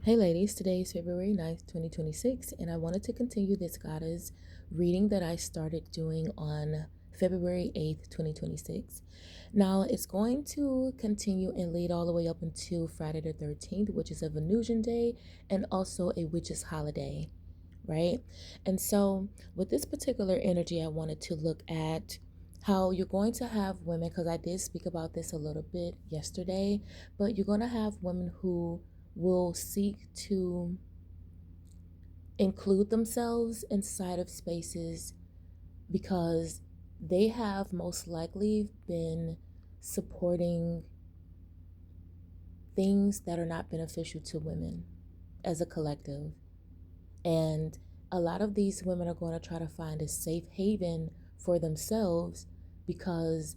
Hey ladies, today is February 9th, 2026, and I wanted to continue this goddess reading that I started doing on February 8th, 2026. Now, it's going to continue and lead all the way up until Friday the 13th, which is a Venusian day and also a witch's holiday, right? And so, with this particular energy, I wanted to look at how you're going to have women, because I did speak about this a little bit yesterday, but you're going to have women who will seek to include themselves inside of spaces because they have most likely been supporting things that are not beneficial to women as a collective. And a lot of these women are going to try to find a safe haven for themselves because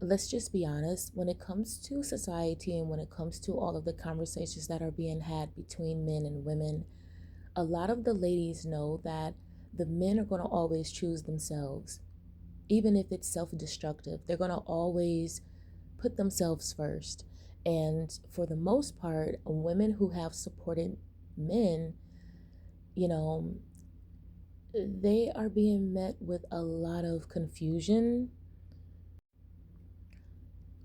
let's just be honest, when it comes to society and when it comes to all of the conversations that are being had between men and women, a lot of the ladies know that the men are going to always choose themselves, even if it's self destructive. They're going to always put themselves first. And for the most part, women who have supported men, you know, they are being met with a lot of confusion.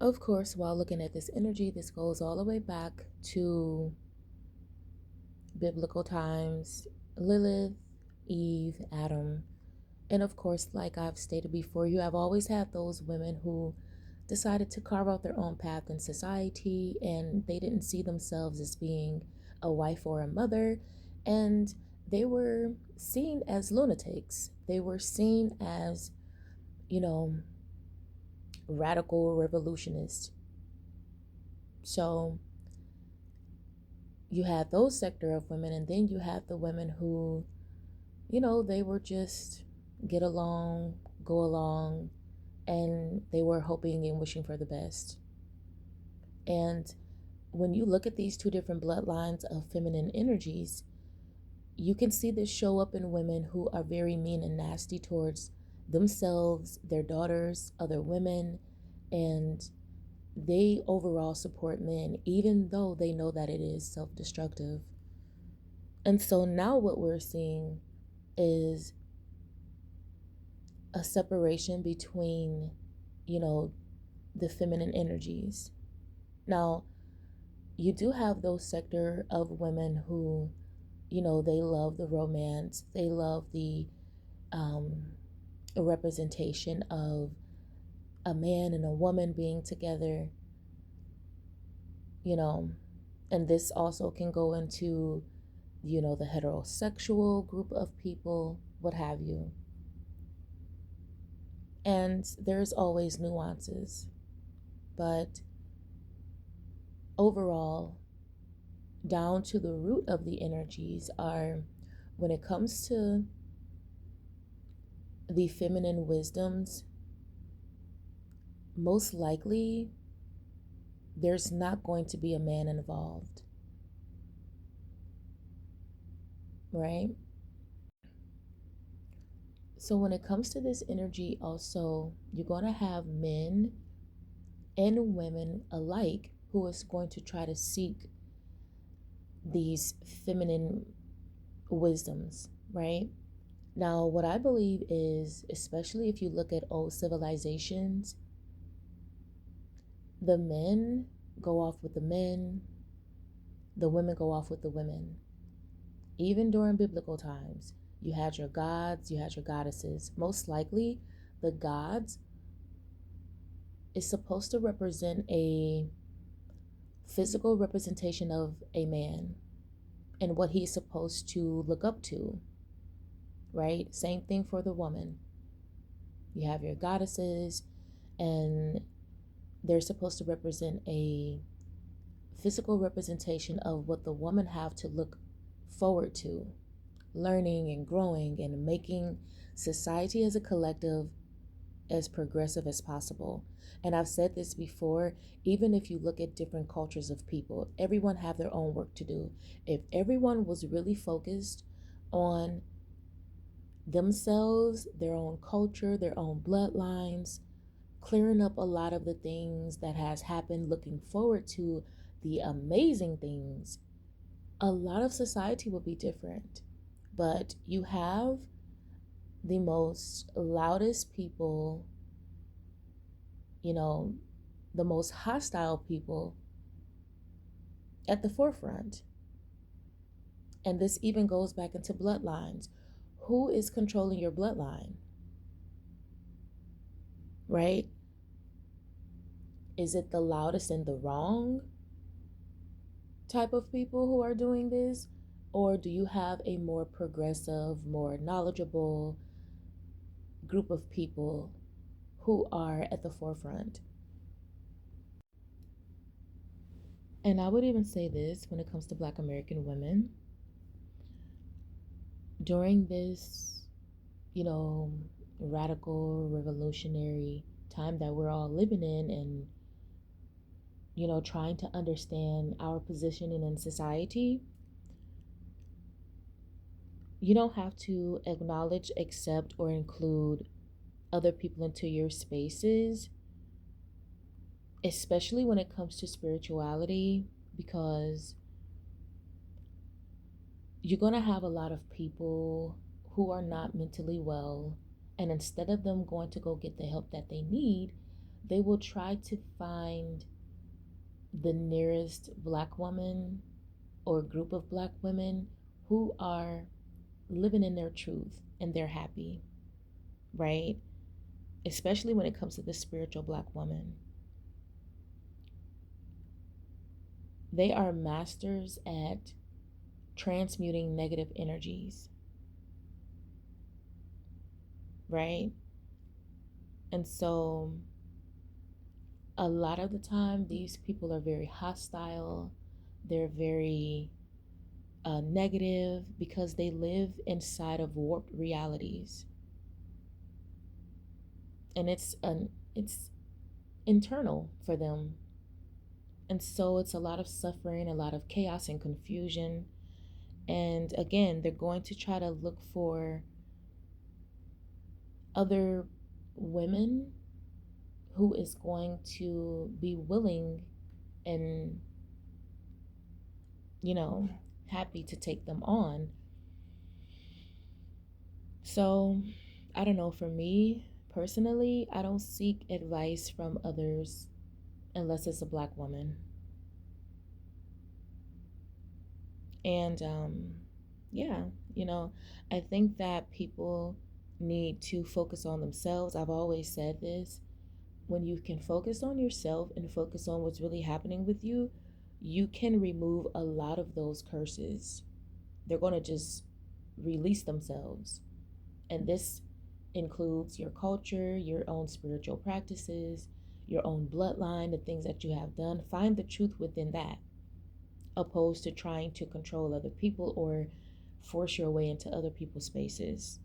Of course, while looking at this energy, this goes all the way back to biblical times, Lilith, Eve, Adam. And of course, like I've stated before, you have always had those women who decided to carve out their own path in society and they didn't see themselves as being a wife or a mother. And they were seen as lunatics. They were seen as, you know, radical revolutionists. So you had those sector of women, and then you had the women who, they were just get along, go along, and they were hoping and wishing for the best. And when you look at these two different bloodlines of feminine energies, you can see this show up in women who are very mean and nasty towards themselves, their daughters, other women, and they overall support men, even though they know that it is self destructive. And so now what we're seeing is a separation between, you know, the feminine energies. Now, you do have those sector of women who, they love the romance, they love the um, representation of a man and a woman being together, you know, and this also can go into, the heterosexual group of people, what have you. And there's always nuances, but overall, down to the root of the energies are when it comes to the feminine wisdoms, most likely there's not going to be a man involved, right? So when it comes to this energy, also, you're going to have men and women alike who is going to try to seek these feminine wisdoms, right? Now, what I believe is, especially if you look at old civilizations, the men go off with the men, the women go off with the women. Even during biblical times, you had your gods, you had your goddesses. Most likely, the gods is supposed to represent a physical representation of a man and what he's supposed to look up to, right? Same thing for the woman. You have your goddesses, and they're supposed to represent a physical representation of what the woman have to look forward to, learning and growing and making society as a collective as progressive as possible. And I've said this before, even if you look at different cultures of people, everyone have their own work to do. If everyone was really focused on themselves, their own culture, their own bloodlines, clearing up a lot of the things that has happened, looking forward to the amazing things a lot of society will be different. But you have the most loudest people, you know, the most hostile people at the forefront. And this even goes back into bloodlines. Who is controlling your bloodline? Right? Is it the loudest and the wrong type of people who are doing this? Or do you have a more progressive, more knowledgeable group of people who are at the forefront? And I would even say this when it comes to Black American women. During this, you know, radical, revolutionary time that we're all living in, and, you know, trying to understand our positioning in society, you don't have to acknowledge, accept, or include other people into your spaces, especially when it comes to spirituality, because you're going to have a lot of people who are not mentally well, and instead of them going to go get the help that they need, they will try to find the nearest Black woman or group of Black women who are living in their truth and they're happy, right? Especially when it comes to the spiritual Black woman. They are masters at transmuting negative energies, right? And so a lot of the time, these people are very hostile. They're very negative because they live inside of warped realities, and it's internal for them. And so it's a lot of suffering, a lot of chaos and confusion. And again, they're going to try to look for other women who is going to be willing and, you know, happy to take them on. So, I don't know, for me personally, I don't seek advice from others unless it's a Black woman. And yeah, you know, I think that people need to focus on themselves. I've always said this. When you can focus on yourself and focus on what's really happening with you, you can remove a lot of those curses. They're going to just release themselves. And this includes your culture, your own spiritual practices, your own bloodline, the things that you have done. Find the truth within that, opposed to trying to control other people or force your way into other people's spaces.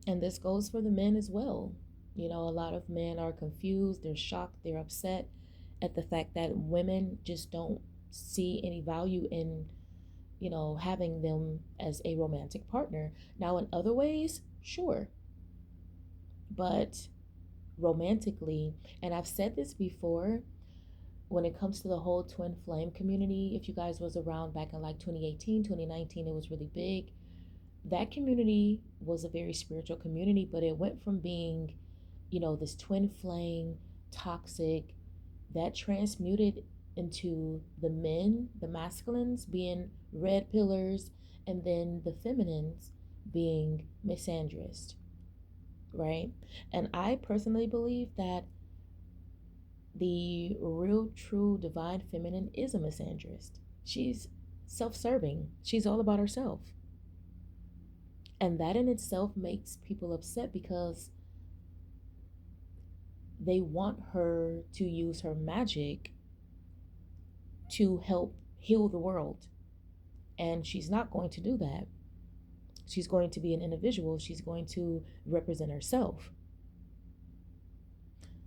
And this goes for the men as well. You know, a lot of men are confused, they're shocked, they're upset at the fact that women just don't see any value in, you know, having them as a romantic partner. Now, in other ways, sure, but romantically, and I've said this before, when it comes to the whole twin flame community, if you guys was around back in like 2018, 2019, it was really big. That community was a very spiritual community, but it went from being, you know, this twin flame, toxic, that transmuted into the men, the masculines being red pillars, and then the feminines being misandrist, right? And I personally believe that the real, true, divine feminine is a misandrist. She's self serving, she's all about herself. And that in itself makes people upset because they want her to use her magic to help heal the world. And she's not going to do that. She's going to be an individual, she's going to represent herself.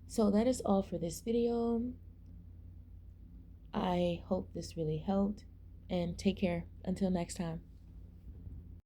So that is all for this video. I hope this really helped, and take care until next time.